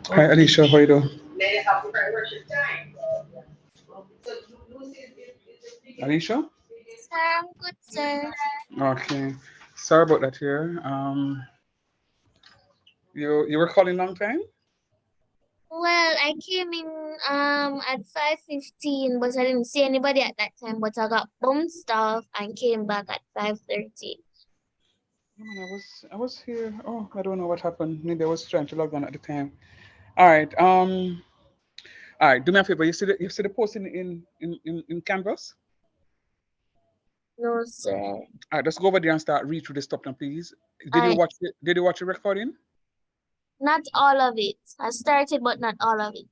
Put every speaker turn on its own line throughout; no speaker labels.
Hi, Alicia. How you doing? Alicia?
Sir, I'm good, sir.
Okay. Sorry about that here. You were calling long time?
Well, I came in at 5:15, but I didn't see anybody at that time. But I got bounced off and came back at 5:30.
No, man, I was here. Oh, I don't know what happened. Maybe I was trying to log on at the time. All right. All right. Do me a favor. You see the post in Canvas?
No, sir.
All right. Let's go over there and start read through the stuff now, please. Did you
I
watch it? Did you watch the recording?
Not all of it. I started, but not all of it.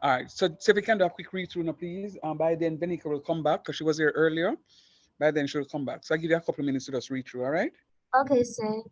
All right. So if we can do a quick read through now, please. By then, Venica will come back because she was here earlier. By then, she'll come back. So I'll give you a couple of minutes to just read through. All right.
Okay, sir.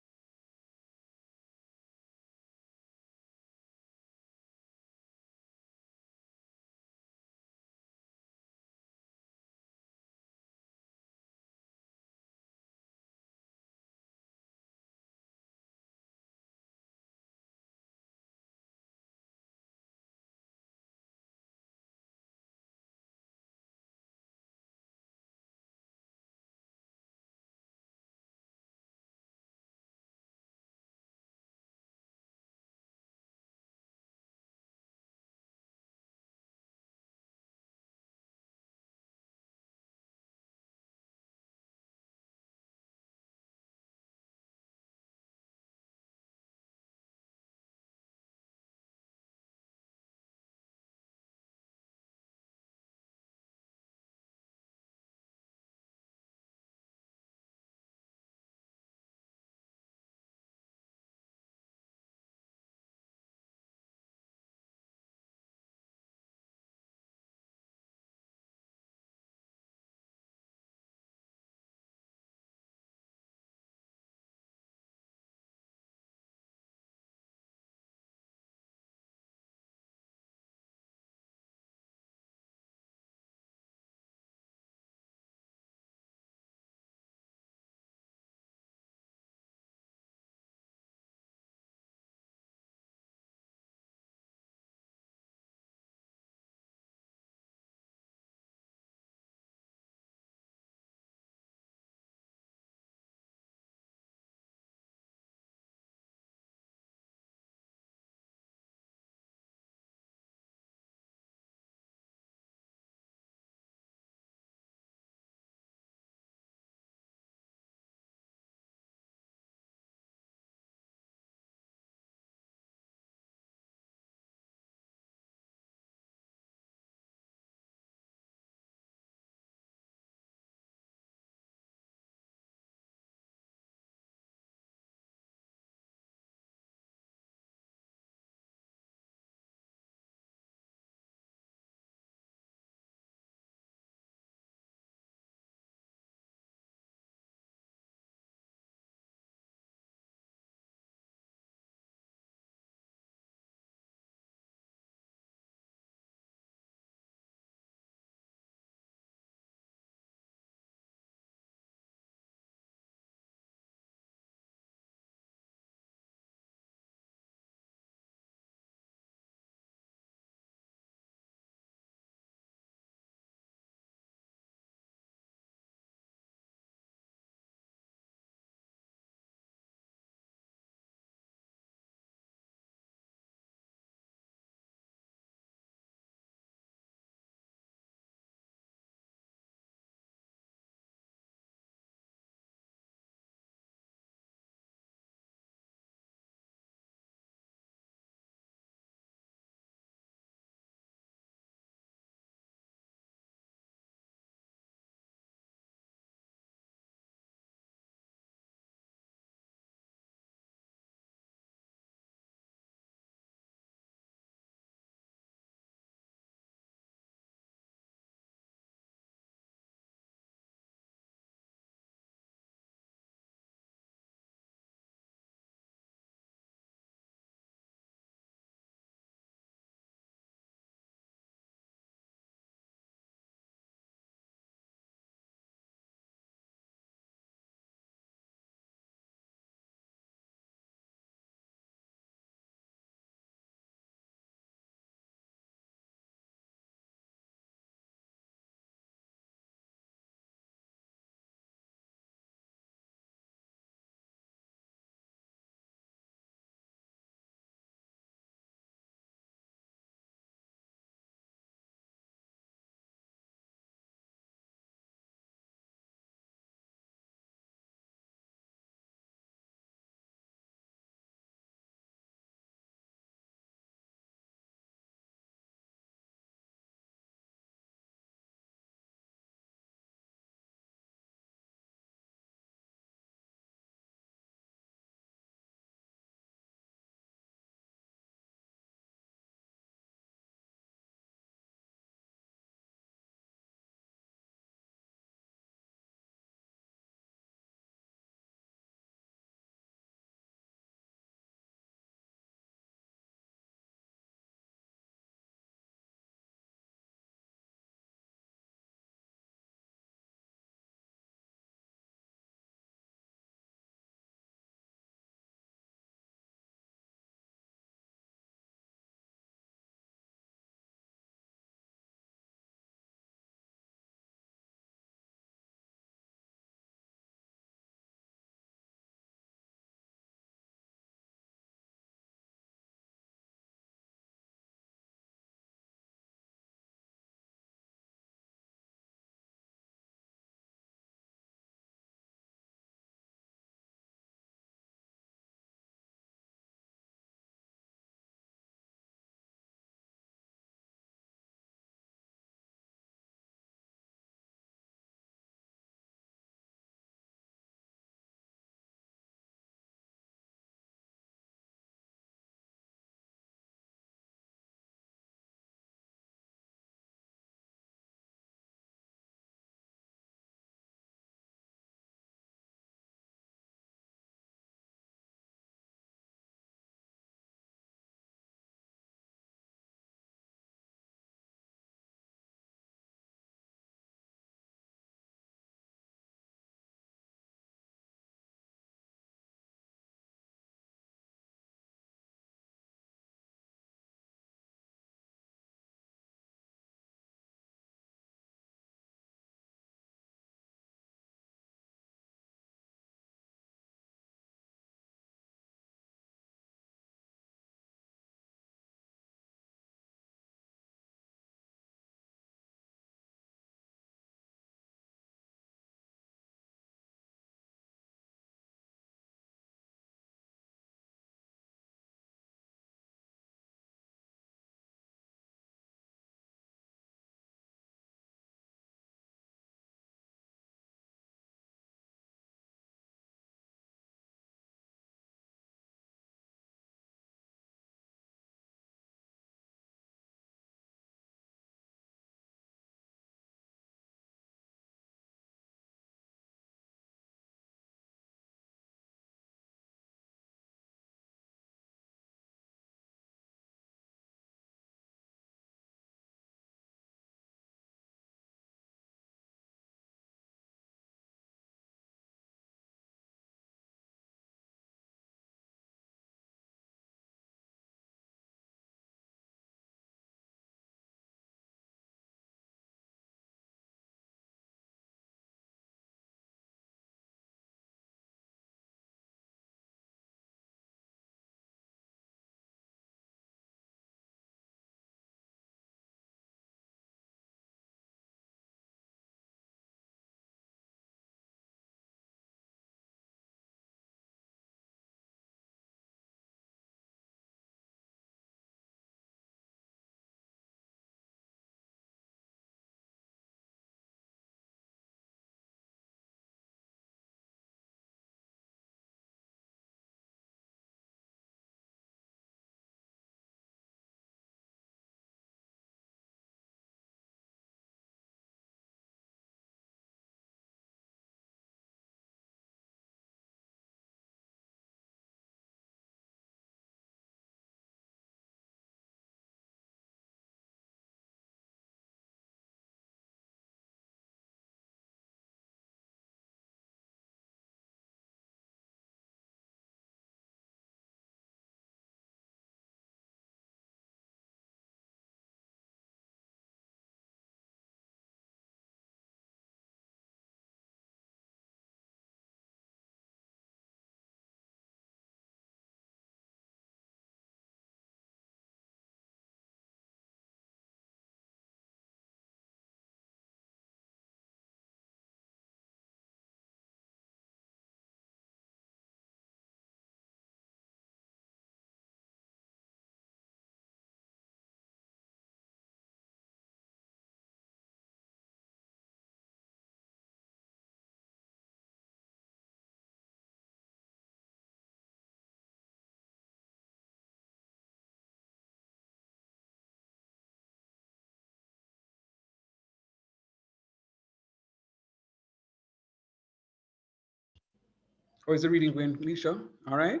How is the reading going, Alicia? All right.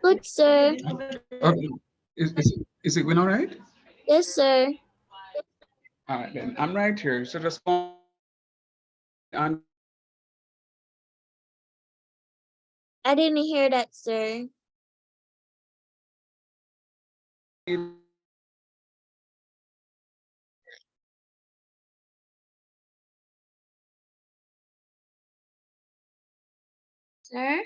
Good, sir.
Okay. Is it going all right?
Yes, sir.
All right, then I'm right here. So just on
I didn't hear that, sir. Sir?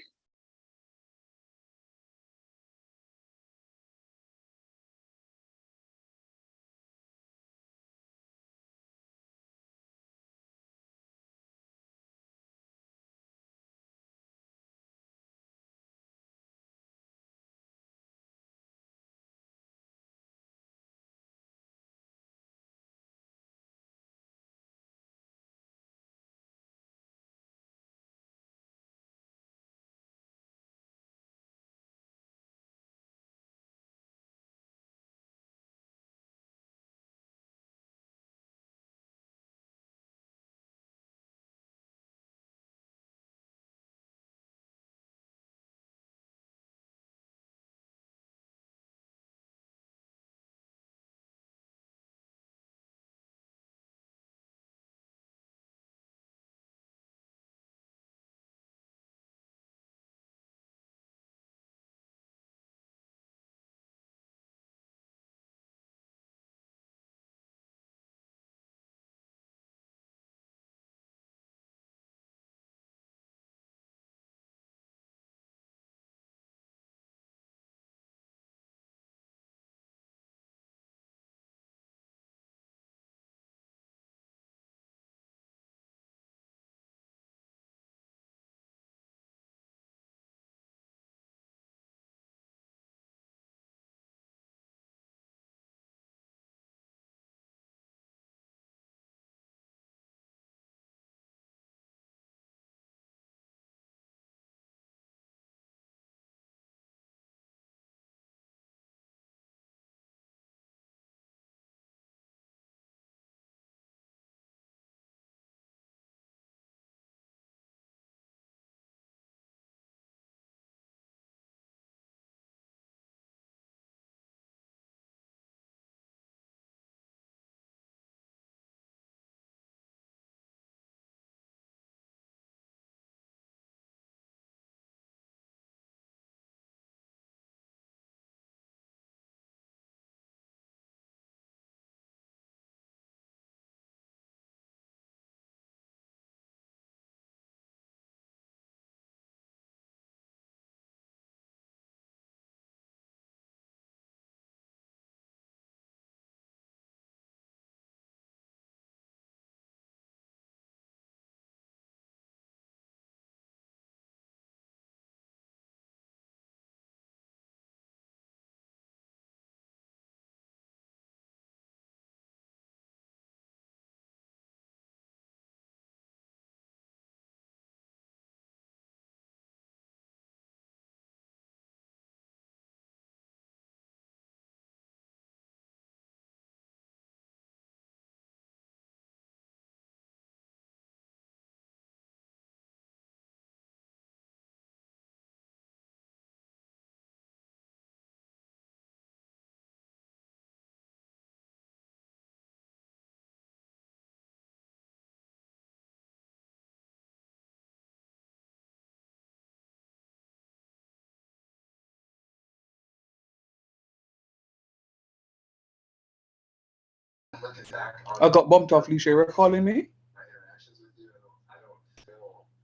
I got bumped off, Alicia. You were calling me?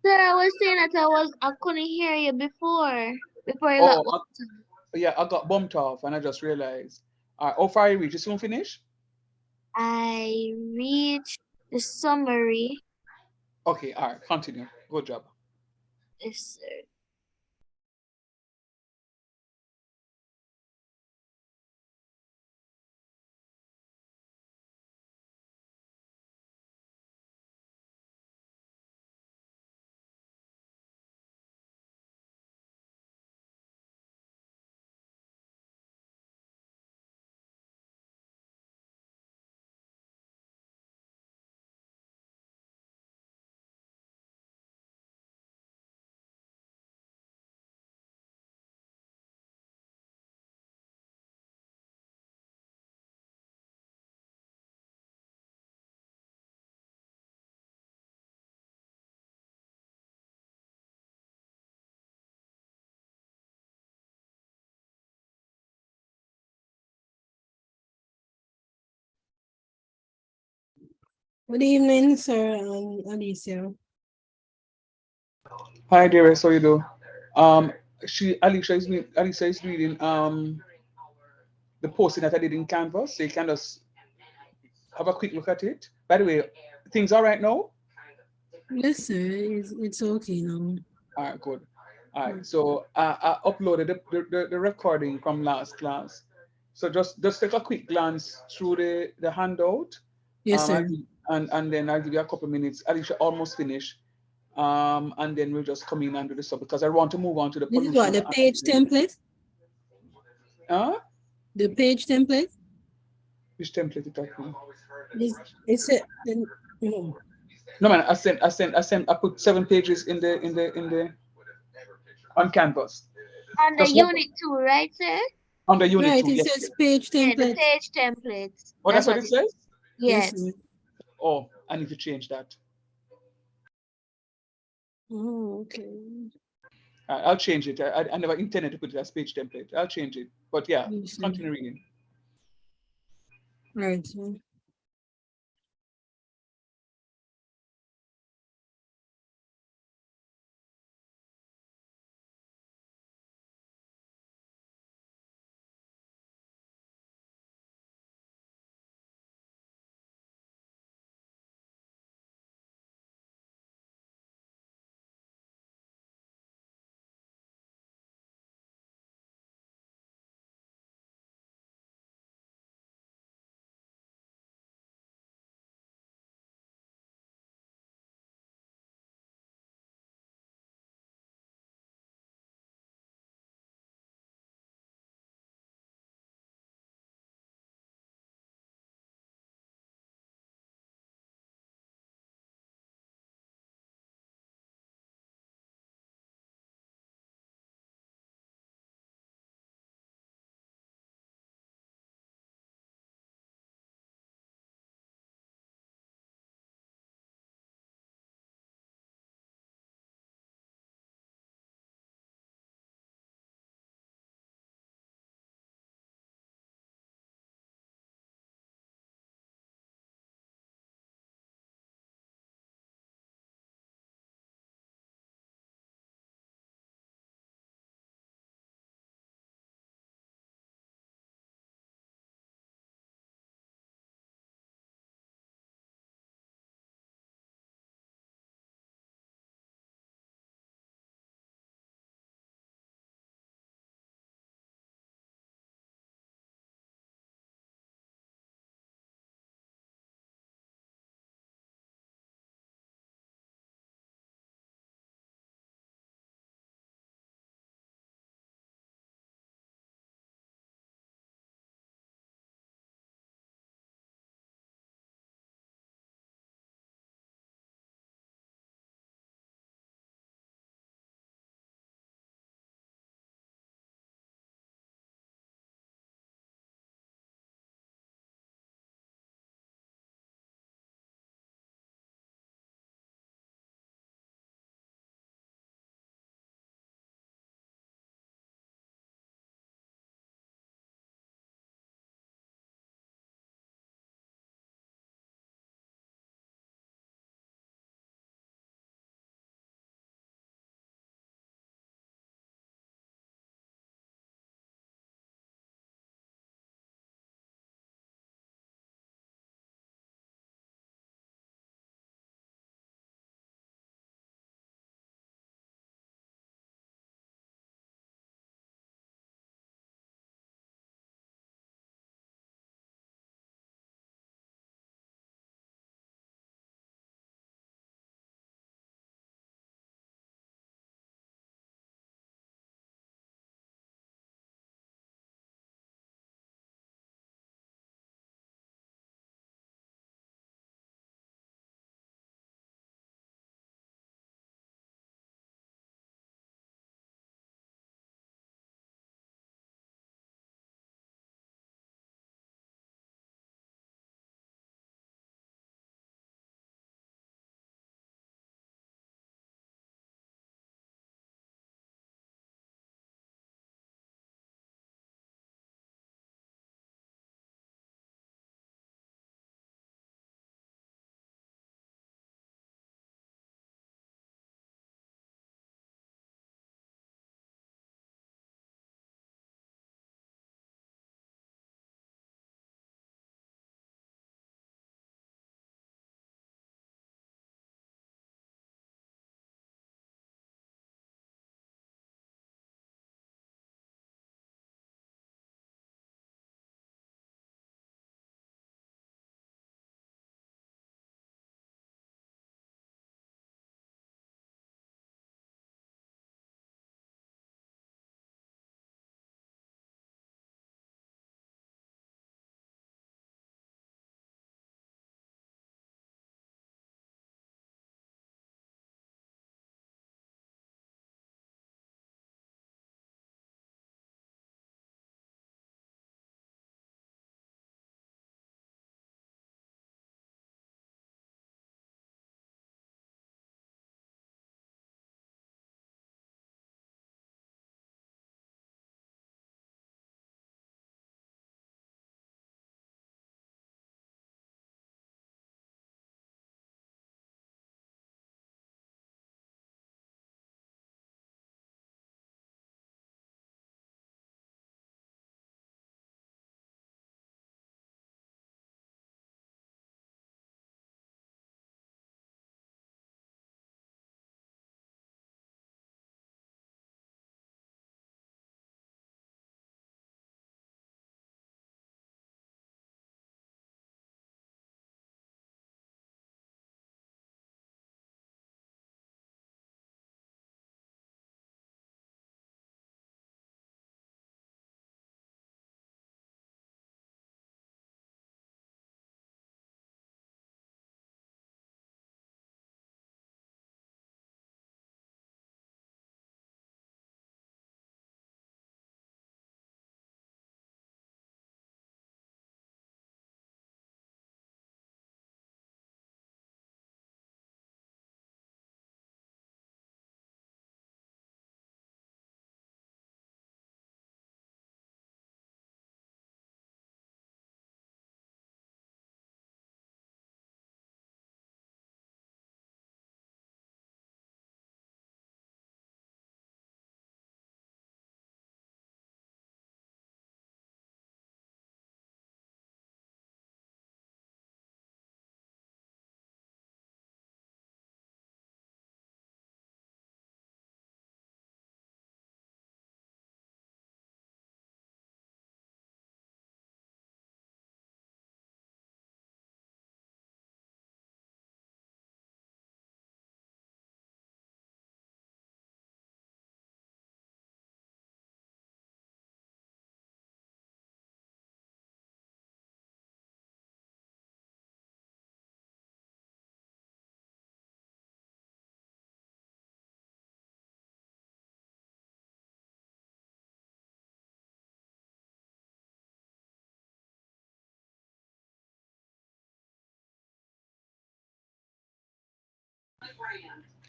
Sir, I was saying that I couldn't hear you before you got
Oh,
bumped.
yeah, I got bumped off and I just realized. All right, how far you reach? You soon finish?
I reached the summary.
Okay, all right, continue. Good job.
Yes, sir.
Good evening, sir and Alicia.
Hi, dearest. How you do? Um, Alicia is reading the posting that I did in Canvas, so you can just have a quick look at it. By the way, things all right now?
Yes, sir. It's okay now.
All right, good. All right,
Mm.
so I uploaded the recording from last class. So just take a quick glance through the handout,
Yes,
I
sir.
give, and then I'll give you a couple of minutes. Alicia almost finished, and then we'll just come in and do the stuff because I want to move on to the
This is what
pollution
the
and
page template.
uh,
The page template.
which template it talking?
This it's a then no.
No man, I put 7 pages in the on Canvas.
On the
Just one
unit two, right, sir?
on the unit
Right.
two.
It
Yes,
says
yes.
page
Yeah, the
template.
page templates.
Oh,
That's
that's what
what
it
it is.
says.
Yes, sir.
Yes.
Oh, I need to change that.
Oh, okay.
I'll change it. I never intended to put it as page template. I'll change it. But yeah,
Yes, sir.
continue reading.
Right, sir.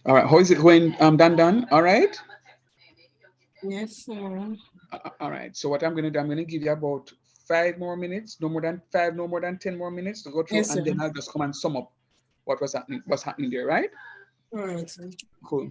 All right. How is it going, Dan? All right.
Yes, sir.
All right. So what I'm going to do, I'm going to give you about 5 more minutes, no more than five, no more than 10 more minutes to go through,
Yes,
and then
sir.
I'll just come and sum up what's happening there, right?
All right, sir.
Cool.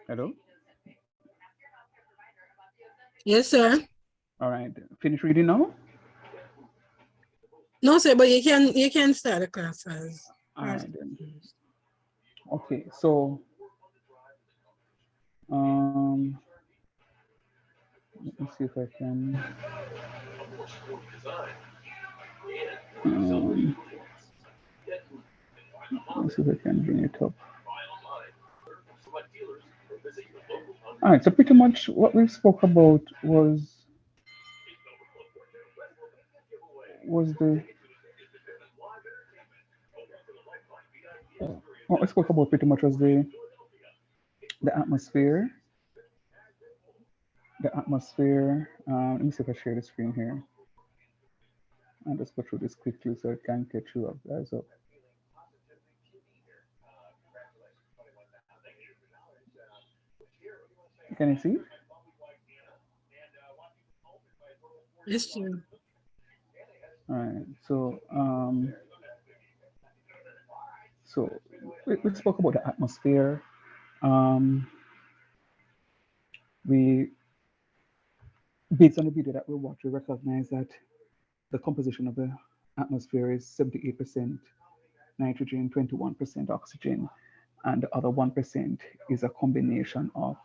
Hello?
Yes, sir.
All right. Finish reading now?
No, sir, but you can start the class as
All right then. Okay, so um let me see if I can um, let me see if I can bring it up. All right, so pretty much what we spoke about was the what we spoke about pretty much was the atmosphere, the atmosphere. Let me see if I share the screen here. I'll just go through this quickly so I can catch you up, guys. Up. Can you see?
Yes, sir.
All right. So we spoke about the atmosphere. Um, we based on the video that we watched, we recognize that the composition of the atmosphere is 78% nitrogen, 21% oxygen, and the other 1% is a combination of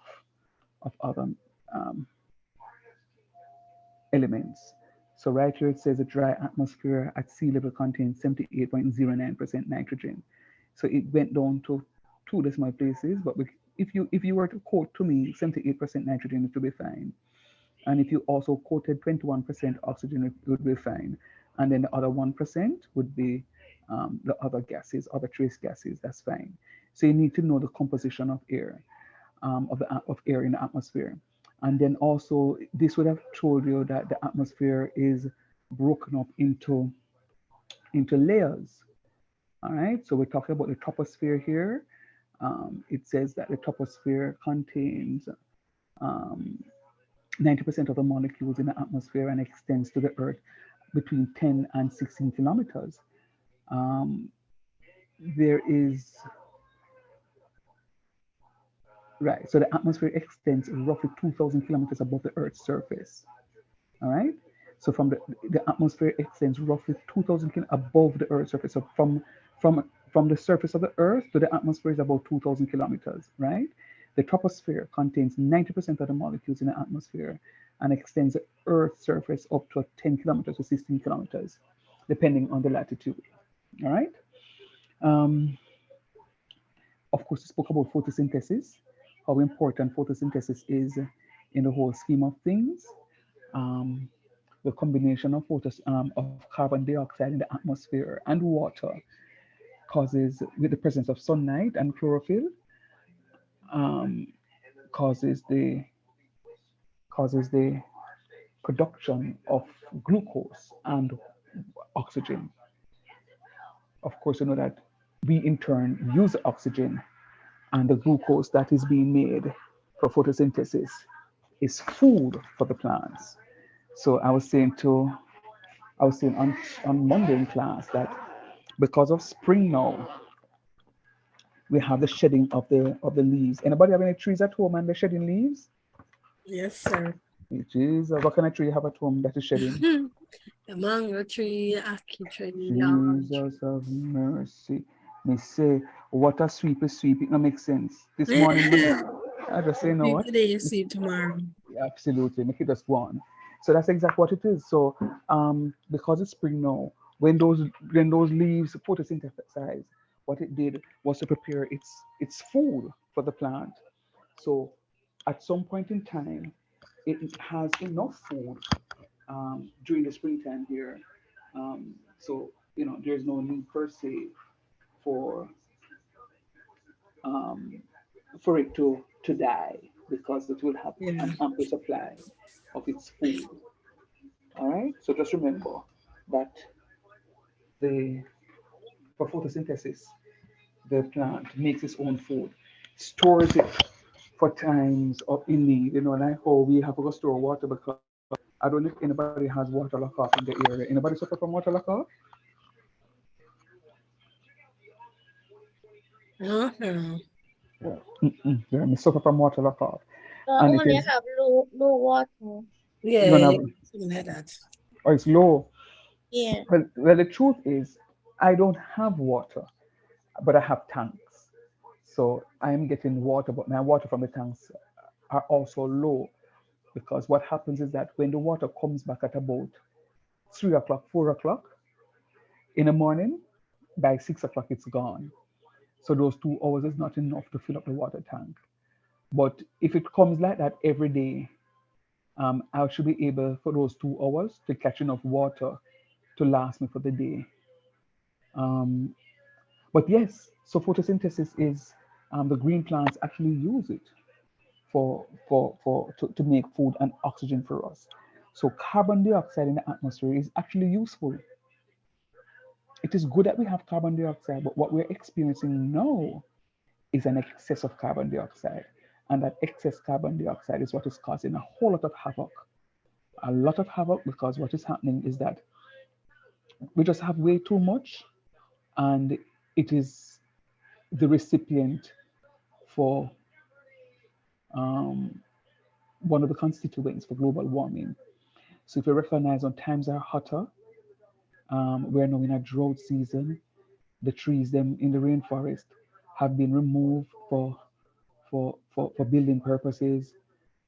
other um, elements. So right here it says a dry atmosphere at sea level contains 78.09% nitrogen. So it went down to two decimal places, but if you were to quote to me 78% nitrogen, it would be fine. And if you also quoted 21% oxygen, it would be fine. And then the other 1% would be the other gases, other trace gases, that's fine. So you need to know the composition of air, of air in the atmosphere. And then also, this would have told you that the atmosphere is broken up into layers. All right, so we're talking about the troposphere here. It says that the troposphere contains 90% of the molecules in the atmosphere and extends to the Earth between 10 and 16 kilometers. Um, there is, right, so the atmosphere extends roughly 2,000 kilometers above the Earth's surface. All right. So from the atmosphere extends roughly 2,000 above the Earth's surface. So from the surface of the Earth to the atmosphere is about 2,000 kilometers, right? The troposphere contains 90% of the molecules in the atmosphere and extends the Earth's surface up to 10 kilometers to 16 kilometers, depending on the latitude. All right. Um, of course, we spoke about photosynthesis, how important photosynthesis is in the whole scheme of things. Um, the combination of carbon dioxide in the atmosphere and water causes, with the presence of sunlight and chlorophyll, um, causes the causes the production of glucose and oxygen. Of course, you know that we in turn use oxygen, and the glucose that is being made for photosynthesis is food for the plants. So I was saying on Monday in class that because of spring now, we have the shedding of the leaves. Anybody have any trees at home and they're shedding leaves?
Yes, sir.
Jesus, what kind of tree you have at home that is shedding?
The mango tree, ackee tree, the orange
Jesus of mercy. Me say, what a sweep is sweep. It no make sense. This
tree.
morning, I just say, you know
Sleep
what?
today, you sleep tomorrow.
Absolutely, make it just go on. So that's exactly what it is. So because it's spring now, when those leaves photosynthesize, what it did was to prepare its food for the plant. So at some point in time, it has enough food during the springtime here. So there's no need per se for um, for it to die because it will have
Yeah.
an ample supply of its food. All right. So just remember that the for photosynthesis, the plant makes its own food, stores it for times of in need. Like how we have to go store water because I don't know if anybody has water lock off in the area. Anybody suffer from water lock off?
No, sir.
Yeah, me suffer from water lock off, and it
Only
is
have low water.
you're
Yeah,
gonna have,
something like that.
or it's low.
Yeah.
Well, the truth is, I don't have water, but I have tanks. So I am getting water, but my water from the tanks are also low because what happens is that when the water comes back at about 3 o'clock, 4 o'clock in the morning, by 6 o'clock it's gone. So those 2 hours is not enough to fill up the water tank. But if it comes like that every day, I should be able for those 2 hours to catch enough water to last me for the day. Um, but yes, so photosynthesis is the green plants actually use it to make food and oxygen for us. So carbon dioxide in the atmosphere is actually useful. It is good that we have carbon dioxide, but what we're experiencing now is an excess of carbon dioxide. And that excess carbon dioxide is what is causing a whole lot of havoc. A lot of havoc because what is happening is that we just have way too much, and it is the recipient for um, one of the constituents for global warming. So if you recognize when times are hotter, we're now in a drought season. The trees them in the rainforest have been removed for building purposes,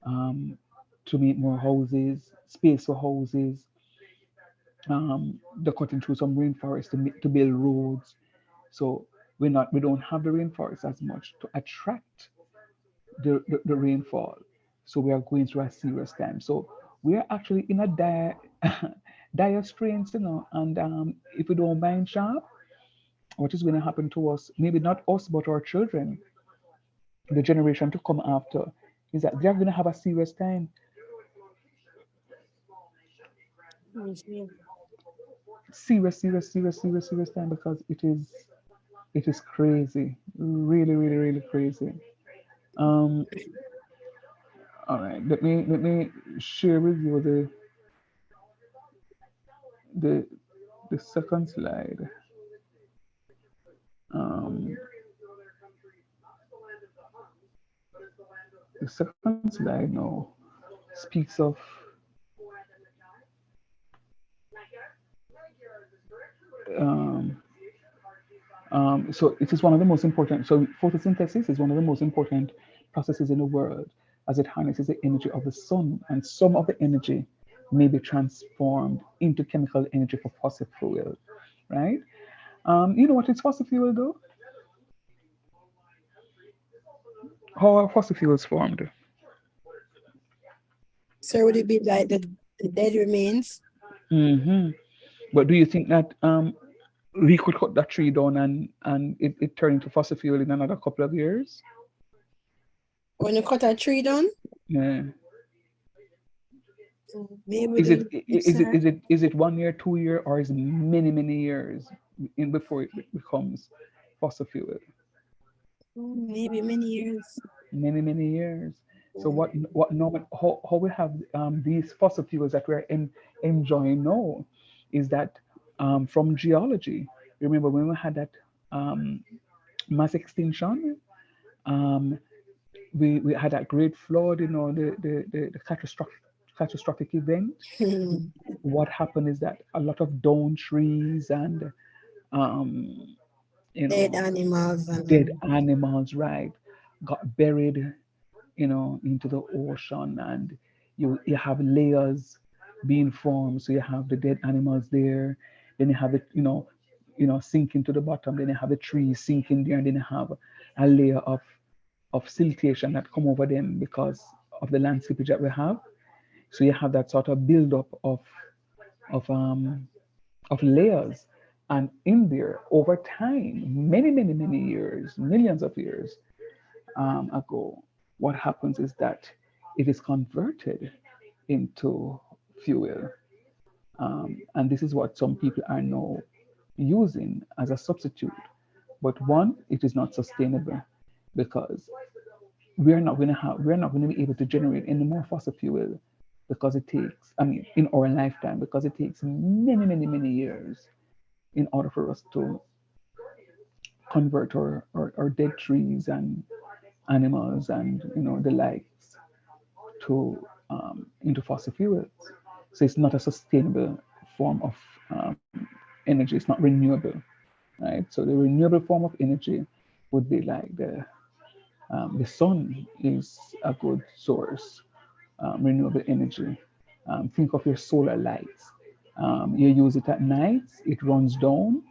um, to make more houses, space for houses. They're cutting through some rainforest to build roads. So we don't have the rainforest as much to attract the rainfall. So we are going through a serious time. So we are actually in a dire dire straits, and if we don't mind sharp, what is going to happen to us, maybe not us but our children, the generation to come after, is that they're going to have a serious time.
Mhm.
Serious time, because it is crazy, really, really, really crazy. um all right, let me share with you the the second slide. um the second slide now speaks of um so it is one of the most important. So photosynthesis is one of the most important processes in the world, as it harnesses the energy of the sun, and some of the energy may be transformed into chemical energy for fossil fuel, right? You know what is fossil fuel though? How are fossil fuels formed?
So would it be like the dead remains?
hmm But do you think that we could cut that tree down and it turn into fossil fuel in another couple of years?
When you cut a tree down,
Yeah.
maybe
Is it
the
is it is it is it 1 year, 2 year, or is it many years in before it becomes fossil fuel?
maybe many years.
Many years. So
Mm.
what normal how we have these fossil fuels that we're enjoying now is that from geology. Remember when we had that um, mass extinction? Um, we had that great flood, the catastrophic event. What happened is that a lot of down trees and um, you
Dead
know
animals
dead
and
animals, right, got buried, into the ocean, and you have layers being formed. So you have the dead animals there, then you have it, sinking to the bottom, then you have the trees sinking there, and then you have a layer of siltation that come over them because of the land slippage that we have. So you have that sort of build-up of um of layers. And in there, over time, many years, millions of years ago, what happens is that it is converted into fuel. And this is what some people are now using as a substitute. But one, it is not sustainable because we're not going to be able to generate any more fossil fuel because it takes, I mean, in our lifetime, because it takes many years in order for us to convert our dead trees and animals and the likes to into fossil fuels. So it's not a sustainable form of energy. It's not renewable, right? So the renewable form of energy would be like the sun is a good source, renewable energy. Think of your solar lights. You use it at night, it runs down.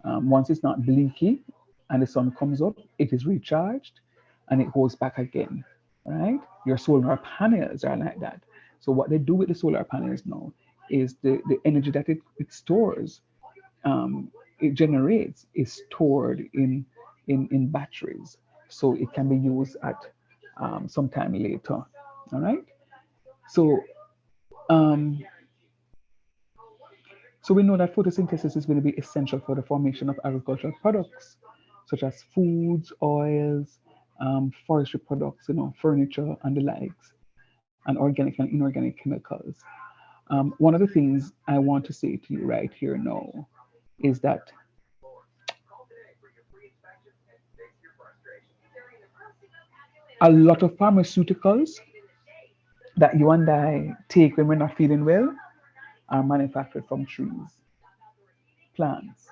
Once it's not blinky and the sun comes up, it is recharged and it goes back again, right? Your solar panels are like that. So what they do with the solar panels now is the energy that it stores, um, it generates, is stored in batteries. So it can be used at sometime later. All right. So um, So we know that photosynthesis is going to be essential for the formation of agricultural products, such as foods, oils, forestry products, furniture and the likes, and organic and inorganic chemicals. One of the things I want to say to you right here now is that a lot of pharmaceuticals that you and I take when we're not feeling well are manufactured from trees, plants.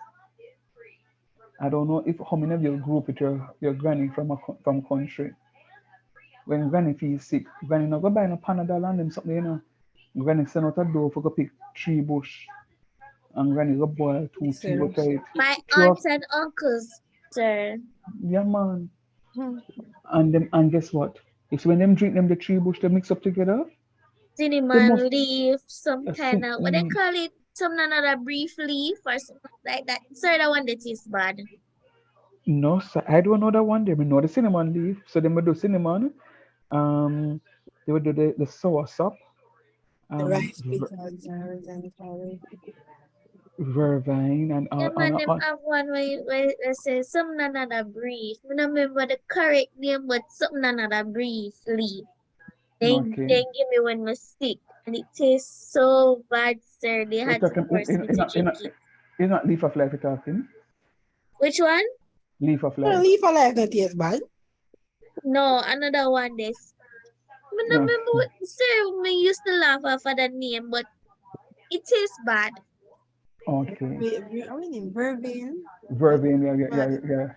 I don't know if how many of you grew up with your granny from country. When granny feels sick, granny no go buy no Panadol and them something, Granny send out a door for go pick tree bush and granny go boil two tea
Listen.
water it.
My
Throw up,
aunts and uncles, sir.
yeah man.
Hmm.
And guess what? It's when them drink them the tree bush they mix up together, they must
Cinnamon leaf, some
a
kind
sin
of what they call it, some another brief leaf or something like that. Sir, that one that is bad.
no sir, I don't know that one. They know the cinnamon leaf. So they would do cinnamon. Um they would do the sour sop,
The
um
rice because and curry.
vervine and
Yeah, man, them
all
have one where say some another brief. I don't remember the correct name, but something another brief leaf.
okay.
They give me when I sick, and it tastes so bad, sir. They
We're
had to
talking
force me to drink it.
in not leaf of life we're talking.
Which one?
Leaf of
Well,
life.
leaf alive not taste bad.
No, another one. This. I don't remember
Okay.
what, sir. Me used to laugh off of that name, but it tastes bad.
Okay.
I mean, in Birmingham.
Verbian, yeah, yeah,
Bad.
yeah, yeah,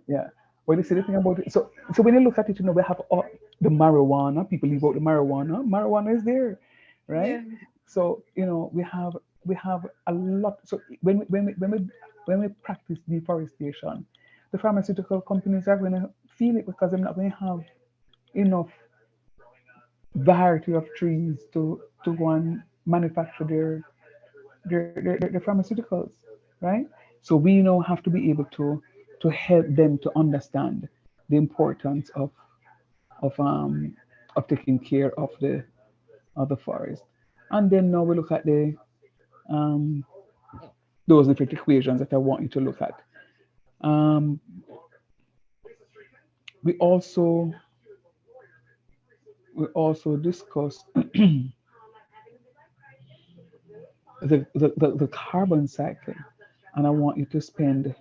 yeah. Well, you see the thing about it. So when you look at it, we have all the marijuana. People leave out the marijuana. Marijuana is there, right?
Yeah.
So we have a lot. So when we practice deforestation, the pharmaceutical companies are going to feel it because they're not going to have enough variety of trees to go and manufacture their pharmaceuticals, right? So we now have to be able to help them to understand the importance of um of taking care of the forest. And then now we look at the um those different equations that I want you to look at. Um, we also we also discuss the carbon cycle, and I want you to spend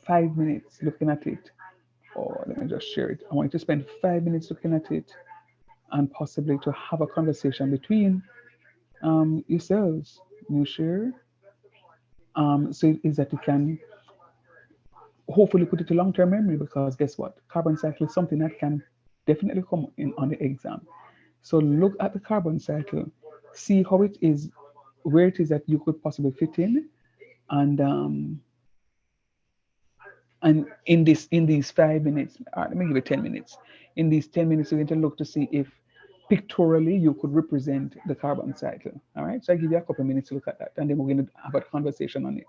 5 minutes looking at it. Or let me just share it. I want you to spend 5 minutes looking at it and possibly to have a conversation between yourselves. You share. So it is that you can hopefully put it to long-term memory because guess what? Carbon cycle is something that can definitely come in on the exam. So look at the carbon cycle, see how it is, where it is that you could possibly fit in, and in these 5 minutes, let me give it 10 minutes. In these 10 minutes, you're going to look to see if pictorially you could represent the carbon cycle. All right. So I give you a couple of minutes to look at that, and then we're going to have a conversation on it.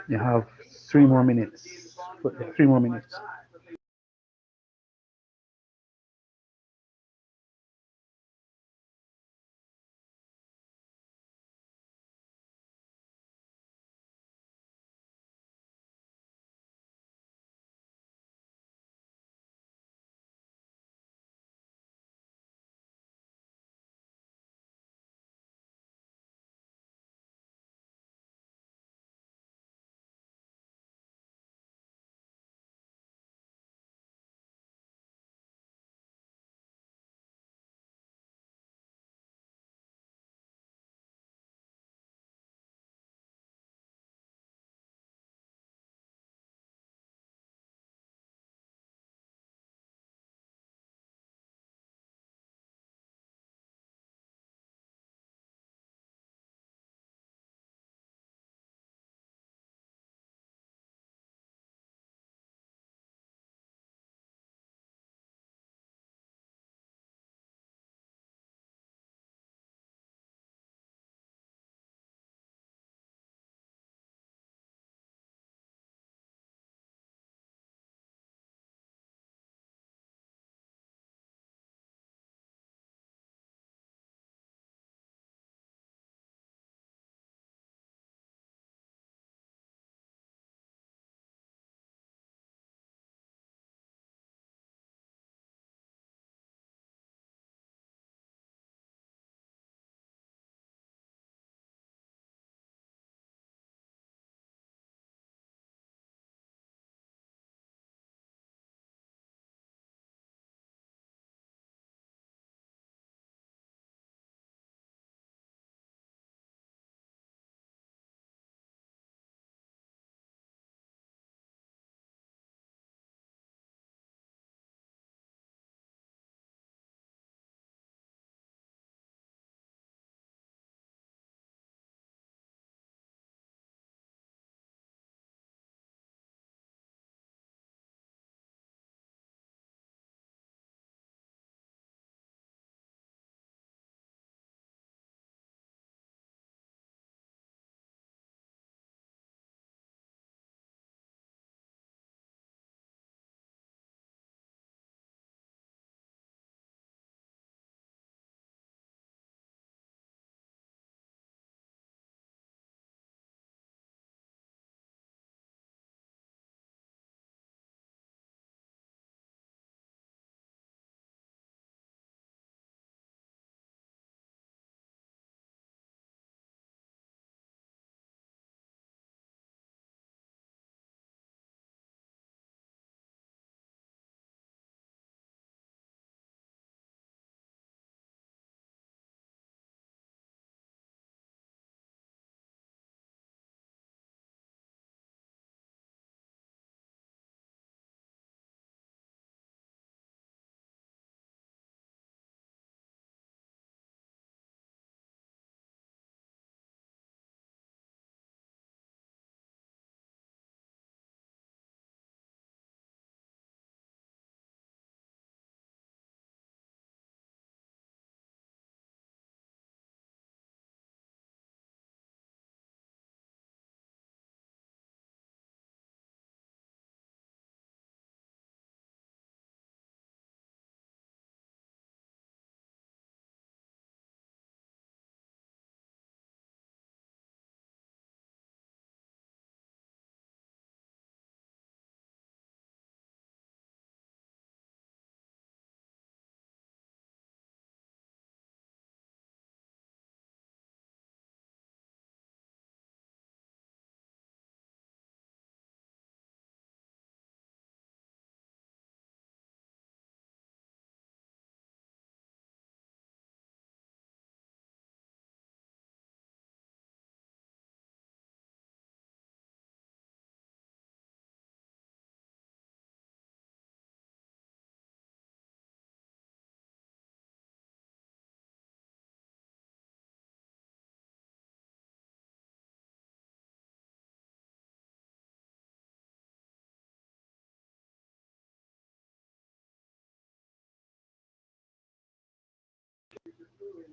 You have 3 more minutes. 3 more minutes.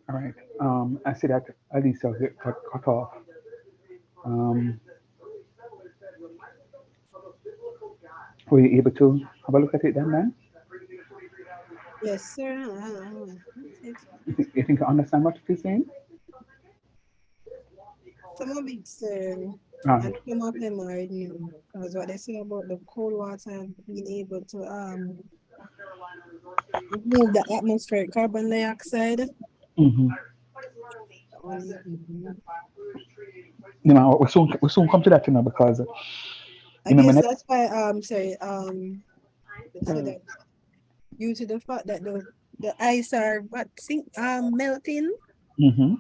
All right. I see that Alisa got cut off. Um, Were you able to have a look at it then, man?
Yes, sir.
You think you understand what it is saying?
Some of it, sir,
Right.
and some of them are new. Because what they say about the cold water being able to remove the atmospheric carbon dioxide.
Mm-hmm.
Mhm.
You know, we soon come to that, you know, because
I
you remember
guess
next.
that's why sorry they said that due to the fact that the ice are what sink melting,
Mm-hmm.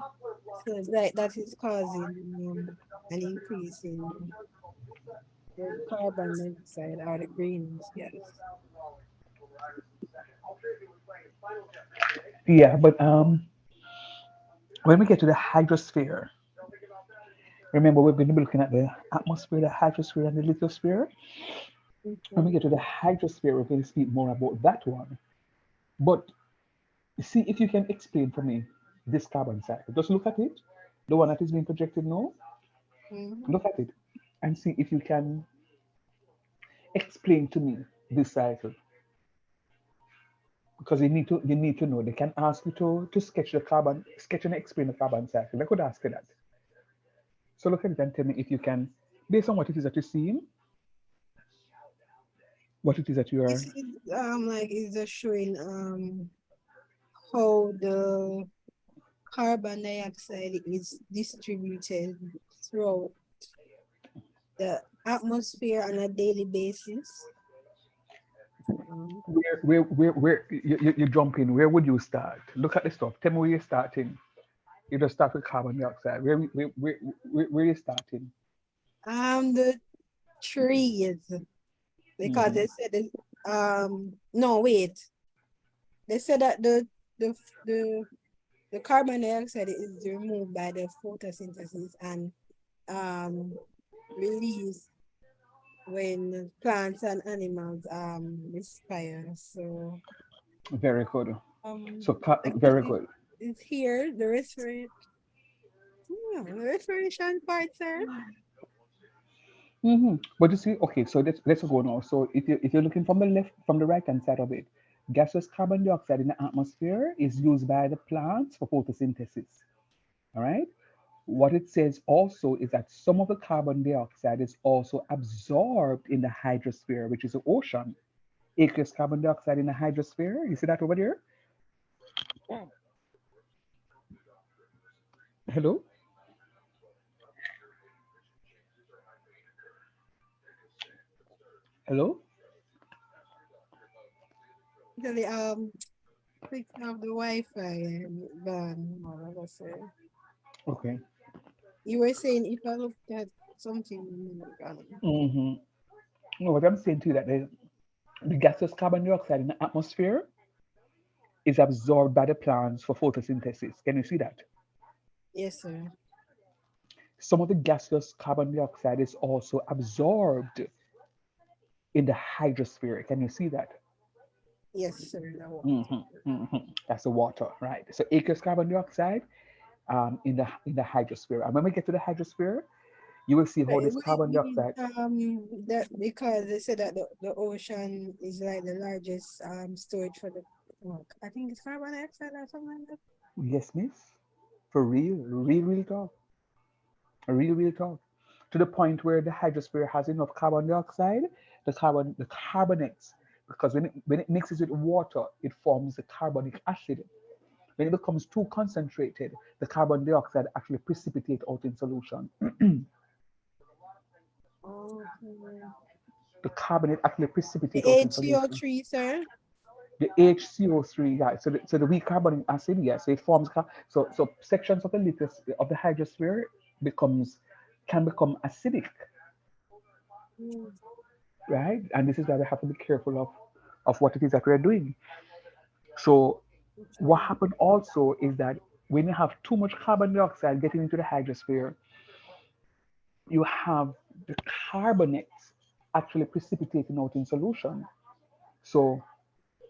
so it's like that is causing an increase in the carbon dioxide or the greenhouse gas.
Yeah, but when we get to the hydrosphere, remember we've been looking at the atmosphere, the hydrosphere, and the lithosphere. When we
Okay.
get to the hydrosphere, we're going to speak more about that one. But see if you can explain for me this carbon cycle. Just look at it, the one that is being projected now.
Mhm.
Look at it and see if you can explain to me this cycle. Because you need to know. They can ask you to sketch the carbon, sketch and explain the carbon cycle. They could ask you that. So look at it and tell me if you can, based on what it is that you're seeing, what it is that you
This
are.
is like it's just showing how the carbon dioxide is distributed throughout the atmosphere on a daily basis. Um,
Where you jump in, where would you start? Look at the stuff. Tell me where you're starting. You just start with carbon dioxide. Where you starting?
the trees, because
Mm-hmm.
they said that, no, wait, they said that the the the carbon dioxide is removed by the photosynthesis and um released when plants and animals respire. So
Very good. So
I guess
very good.
it's here the respiration, yeah, the respiration part, sir.
But you see, okay, so let's go now. So if you're looking from the left, from the right hand side of it, gaseous carbon dioxide in the atmosphere is used by the plants for photosynthesis. All right. What it says also is that some of the carbon dioxide is also absorbed in the hydrosphere, which is the ocean. Aqueous carbon dioxide in the hydrosphere. You see that over there? Hello? Hello?
Actually, click off the Wi-Fi and gone. What was I say?
Okay.
You were saying if I look at something gone.
Mm-hmm. No, what I'm saying to you that the gaseous carbon dioxide in the atmosphere is absorbed by the plants for photosynthesis. Can you see that?
Yes, sir.
Some of the gaseous carbon dioxide is also absorbed in the hydrosphere. Can you see that?
Yes, sir. That was.
That's the water, right? So aqueous carbon dioxide in the hydrosphere. And when we get to the hydrosphere, you will see how this
Would it
carbon
be
dioxide.
that because they said that the ocean is like the largest storage for the I think it's carbon dioxide or something like that.
Yes, miss. For real, real talk. Real talk. To the point where the hydrosphere has enough carbon dioxide, the carbonates, because when it mixes with water, it forms the carbonic acid. When it becomes too concentrated, the carbon dioxide actually precipitate out in solution.
Okay.
The carbonate actually
The
precipitate out in solution.
HCO3, sir.
The HCO3, yeah. So the weak carbonic acid, yeah. So it forms so sections of the of the hydrosphere becomes can become acidic,
Mm,
right? And this is why we have to be careful of what it is that we're doing. So what
okay.
happened also is that when you have too much carbon dioxide getting into the hydrosphere, you have the carbonates actually precipitating out in solution. So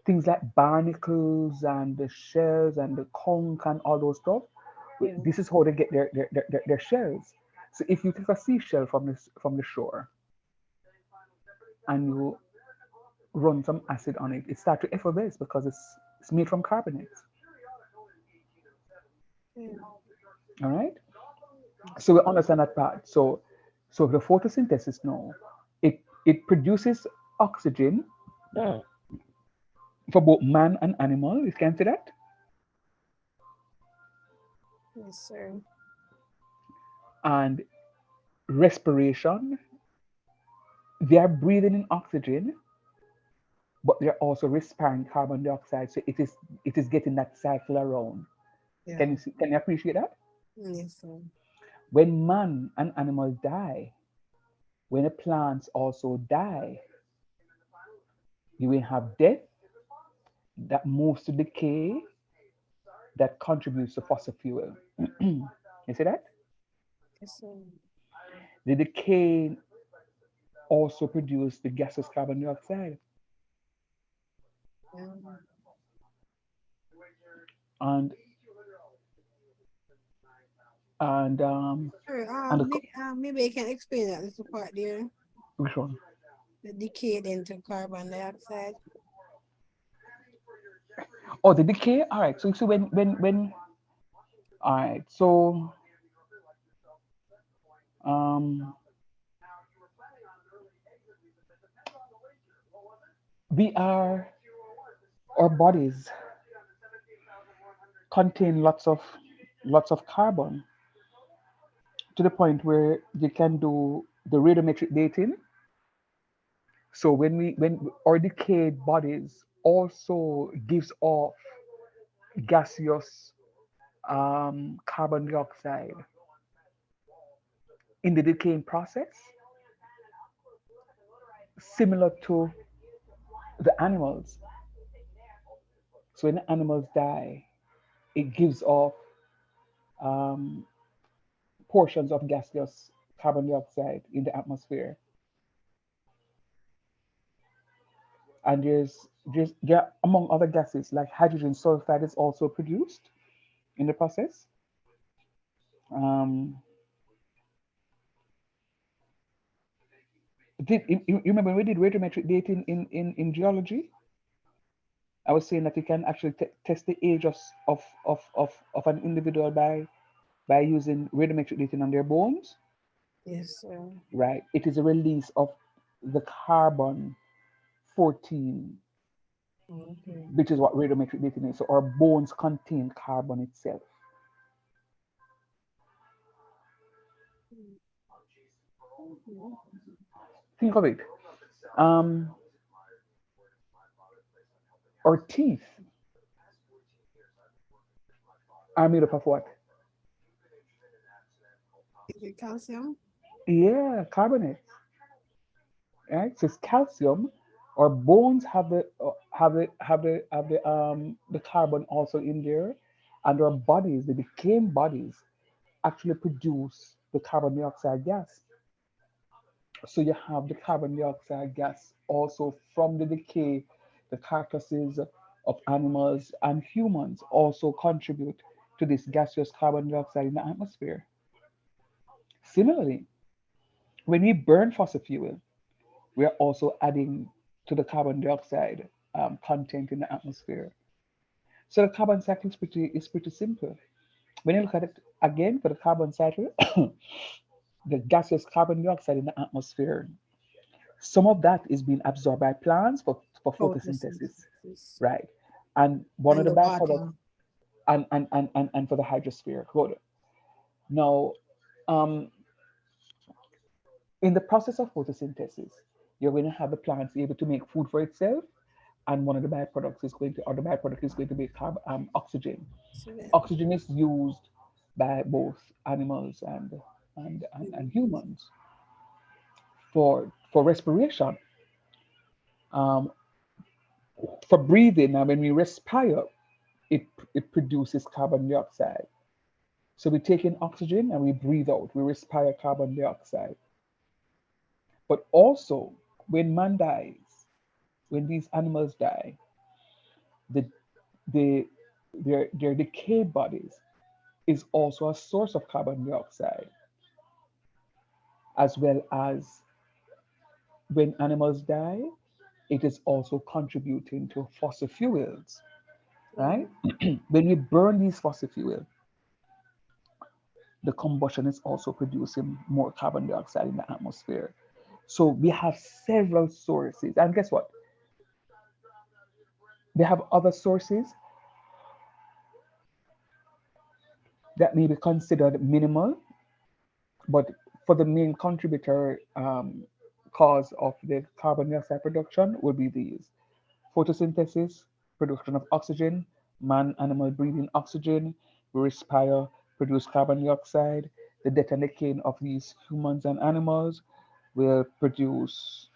things like barnacles and the shells and the conch and all those stuff, this is
Yes.
how they get their shells. So if you take a seashell from the shore and run some acid on it, it starts to effervesce because it's made from carbonates.
Yeah.
All right. So we
So,
understand that part. So the photosynthesis now, it produces oxygen for both man and animal. You can see that,
yes, sir.
and respiration. They are breathing in oxygen, but they're also respiring carbon dioxide. So it is getting that cycle around.
Yeah.
Can you see, can you appreciate that?
Yes, sir.
When man and animal die, when the plants also die, you will have death that moves to decay that contributes to fossil fuel. You see that?
Yes, sir.
The decay also produces the gaseous carbon dioxide.
Yeah.
And and
Sir,
and the,
maybe I can explain that little part there.
which one?
The decay into carbon dioxide.
Oh, the decay. All right. So when all right. So um we are our bodies contain lots of carbon to the point where you can do the radiometric dating. So when our decayed bodies also gives off gaseous carbon dioxide in the decaying process, similar to the animals. So when the animals die, it gives off um, portions of gaseous carbon dioxide in the atmosphere. And there among other gases like hydrogen sulfide is also produced in the process. Um, you remember we did radiometric dating in geology? I was saying that you can actually test the age of an individual by using radiometric dating on their bones.
Yes, sir.
Right? It is a release of the carbon 14,
Okay.
which is what radiometric dating is. So our bones contain carbon itself.
Mhm.
Think of it. Um, our teeth are made up of what?
Is it calcium?
Yeah, carbonate. Right? So it's calcium. Our bones have the carbon also in there, and our bodies, the decaying bodies, actually produce the carbon dioxide gas. So you have the carbon dioxide gas also from the decay, the carcasses of animals and humans also contribute to this gaseous carbon dioxide in the atmosphere. Similarly, when we burn fossil fuel, we are also adding to the carbon dioxide content in the atmosphere. So the carbon cycle is pretty simple. When you look at it again for the carbon cycle, the gaseous carbon dioxide in the atmosphere, some of that is being absorbed by plants for photosynthesis,
Photosynthesis.
right? And one of
And
the
the
byproducts,
water.
and for the hydrosphere. Good. Now, um, in the process of photosynthesis, you're going to have the plants able to make food for itself, and one of the byproducts is going to, or the byproduct is going to be oxygen.
So that
Oxygen is used by both animals and humans for respiration, um, for breathing. And when we respire, it produces carbon dioxide. So we take in oxygen and we breathe out. We respire carbon dioxide. But also, when man dies, when these animals die, the the their decayed bodies is also a source of carbon dioxide, as well as when animals die, it is also contributing to fossil fuels, right?
Mm.
When we burn these fossil fuels, the combustion is also producing more carbon dioxide in the atmosphere. So we have several sources. And guess what? They have other sources that may be considered minimal, but for the main contributor cause of the carbon dioxide production will be these: photosynthesis, production of oxygen, man, animal breathing oxygen, we respire, produce carbon dioxide. The death and decay of these humans and animals will produce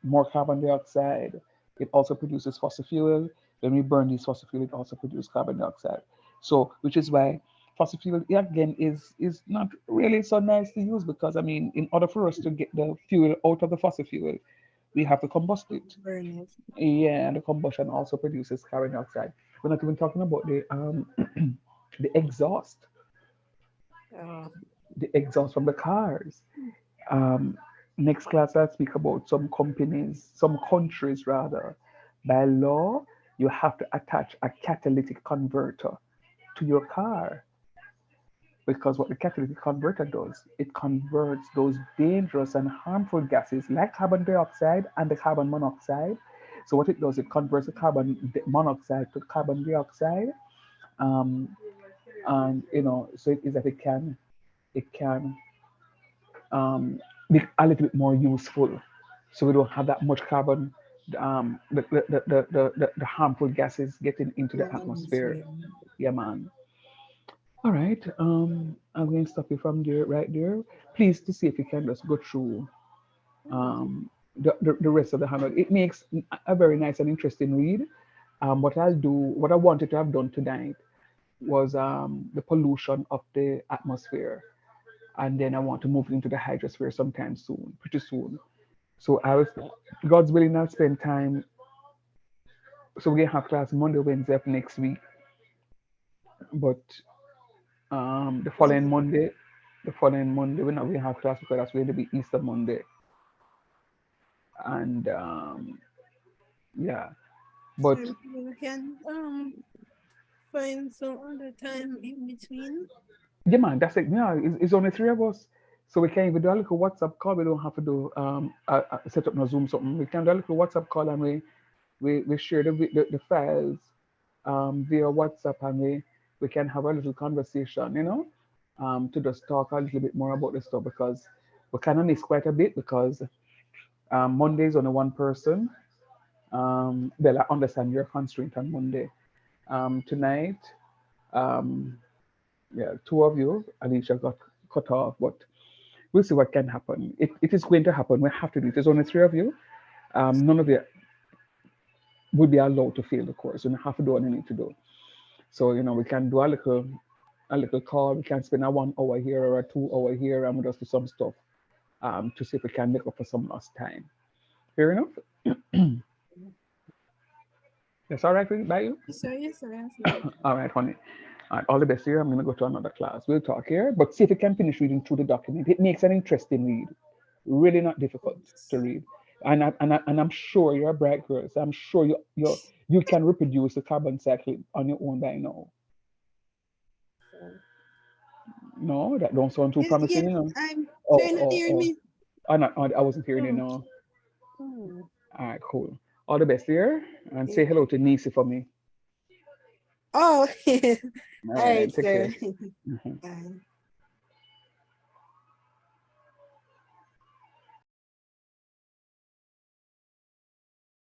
more carbon dioxide. It also produces fossil fuel. When we burn these fossil fuel, it also produces carbon dioxide. So, which is why fossil fuel again is not really so nice to use, because I mean, in order for us to get the fuel out of the fossil fuel, we have to combust it.
Burn it.
Yeah, and the combustion also produces carbon dioxide. We're not even talking about the the exhaust,
Oh.
the exhaust from the cars. Um, Next class, I'll speak about some companies, some countries rather. By law, you have to attach a catalytic converter to your car, because what the catalytic converter does, it converts those dangerous and harmful gases like carbon dioxide and the carbon monoxide. So what it does, it converts the carbon monoxide to carbon dioxide, um, and so it is that it can be a little bit more useful, so we don't have that much carbon, the harmful gases getting into the atmosphere.
Atmosphere.
Yeah, man. All right. I'm going to stop you from there, right there. Please to see if you can just go through the rest of the handbook. It makes a very nice and interesting read. What I wanted to have done tonight was the pollution of the atmosphere, and then I want to move into the hydrosphere sometime soon, pretty soon. So God's willing, I'll spend time. So we're gonna have class Monday, Wednesday of next week, but the following
Okay.
Monday, we're not gonna have class because that's going to be Easter Monday, and yeah,
So
but
we can find some other time in between.
yeah, man, that's it. Yeah, it's only three of us, so we can even do a little WhatsApp call. We don't have to do set up no Zoom something. We can do a little WhatsApp call, and we share the files via WhatsApp, and we can have a little conversation, to just talk a little bit more about this stuff, because we kind of miss quite a bit, because Monday is only one person. Well, I understand your constraint on Monday. Tonight, um, yeah, two of you, Alicia got cut off, but we'll see what can happen. It is going to happen. We have to do it. There's only three of you. None of you will be allowed to fail the course. You have to do what you need to do. So, we can do a little call. We can spend a 1 hour here or a 2 hour here, and we just do some stuff to see if we can make up for some lost time. Fair enough? That's all right with by you?
Yes, sir. Yes, sir. Yes, sir.
All right, honey. All right, all the best here. I'm going to go to another class. We'll talk here, but see if you can finish reading through the document. It makes an interesting read. Really not difficult to read. And I'm sure you're a bright girl, so I'm sure you can reproduce the carbon cycle on your own by now. No, that don't sound too
Yes, yes,
promising.
I'm
Oh,
trying to
oh,
hear
oh.
me.
I wasn't hearing you,
Oh.
no.
Oh.
All right, cool. All the best here, and say
Yeah.
hello to Nisi for me.
Oh.
All
All
right,
right,
then take
sir.
care. Mhm.
Bye.